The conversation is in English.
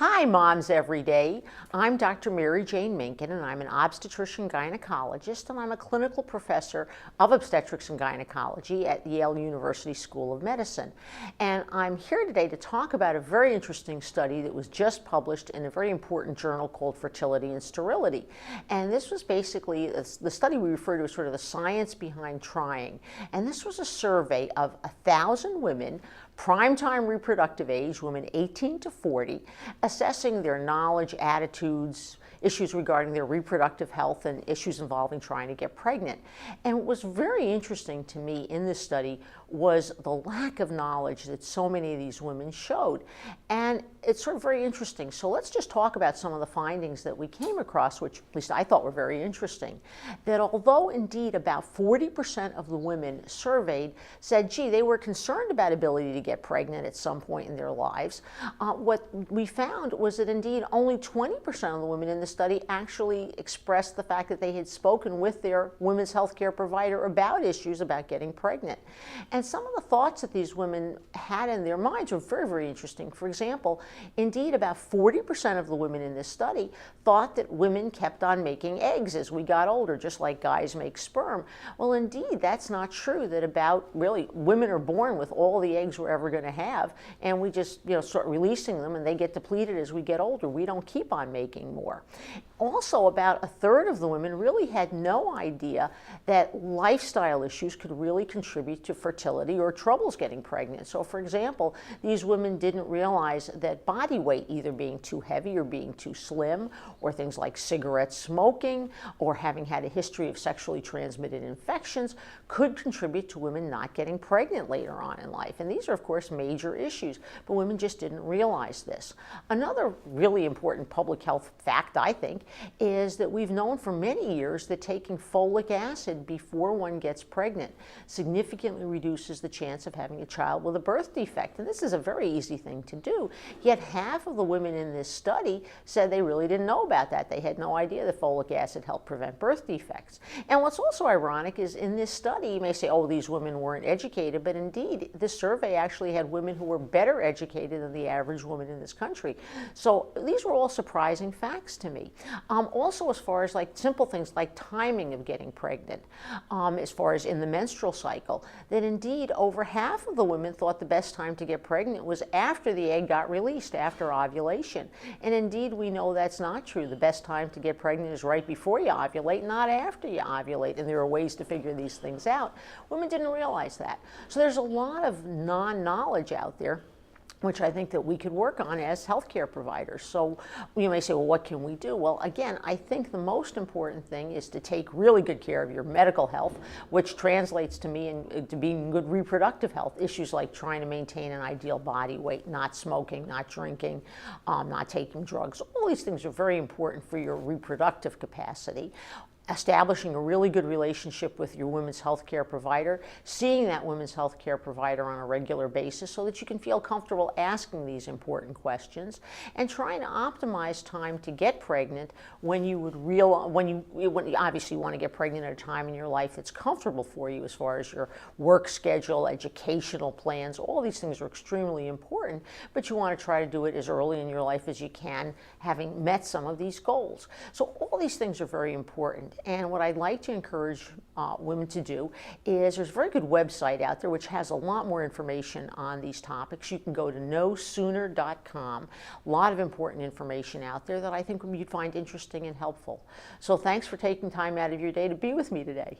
Hi, moms every day. I'm Dr. Mary Jane Minkin, and I'm an obstetrician gynecologist, and I'm a clinical professor of obstetrics and gynecology at Yale University School of Medicine. And I'm here today to talk about a very interesting study that was just published in a very important journal called Fertility and Sterility. And this was basically the study we refer to as sort of the science behind trying. And this was a survey of 1,000 women, prime-time reproductive age, women 18 to 40, assessing their knowledge, attitudes, issues regarding their reproductive health, and issues involving trying to get pregnant. And what was very interesting to me in this study was the lack of knowledge that so many of these women showed. And it's sort of very interesting. So let's just talk about some of the findings that we came across, which at least I thought were very interesting. That although indeed about 40% of the women surveyed said, gee, they were concerned about ability to get pregnant at some point in their lives, what we found was that indeed only 20% of the women in the study actually expressed the fact that they had spoken with their women's health care provider about issues about getting pregnant. And some of the thoughts that these women had in their minds were very, very interesting. For example, indeed about 40% of the women in this study thought that women kept on making eggs as we got older, just like guys make sperm. Well, indeed, that's not true, that about really women are born with all the eggs we're ever going to have, and we just start releasing them and they get depleted as we get older. We don't keep on making more. Also, about a third of the women really had no idea that lifestyle issues could really contribute to fertility or troubles getting pregnant. So for example, these women didn't realize that body weight, either being too heavy or being too slim, or things like cigarette smoking, or having had a history of sexually transmitted infections, could contribute to women not getting pregnant later on in life. And these are, of course, major issues, but women just didn't realize this. Another really important public health fact, I think, is that we've known for many years that taking folic acid before one gets pregnant significantly reduces the chance of having a child with a birth defect. And this is a very easy thing to do. Yet half of the women in this study said they really didn't know about that. They had no idea that folic acid helped prevent birth defects. And what's also ironic is in this study, you may say, oh, these women weren't educated, but indeed, this survey actually had women who were better educated than the average woman in this country. So these were all surprising facts to me. Also, as far as like simple things like timing of getting pregnant, as far as in the menstrual cycle, that indeed over half of the women thought the best time to get pregnant was after the egg got released, after ovulation. And indeed, we know that's not true. The best time to get pregnant is right before you ovulate, not after you ovulate. And there are ways to figure these things out. Women didn't realize that. So there's a lot of non-knowledge out there, which I think that we could work on as healthcare providers. So you may say, well, what can we do? Well, again, I think the most important thing is to take really good care of your medical health, which translates to me to being good reproductive health. Issues like trying to maintain an ideal body weight, not smoking, not drinking, not taking drugs. All these things are very important for your reproductive capacity. Establishing a really good relationship with your women's health care provider, seeing that women's health care provider on a regular basis so that you can feel comfortable asking these important questions, and trying to optimize time to get pregnant when you obviously want to get pregnant at a time in your life that's comfortable for you as far as your work schedule, educational plans. All these things are extremely important, but you want to try to do it as early in your life as you can, having met some of these goals. So all these things are very important. And what I'd like to encourage women to do is, there's a very good website out there which has a lot more information on these topics. You can go to knowsooner.com. A lot of important information out there that I think you'd find interesting and helpful. So thanks for taking time out of your day to be with me today.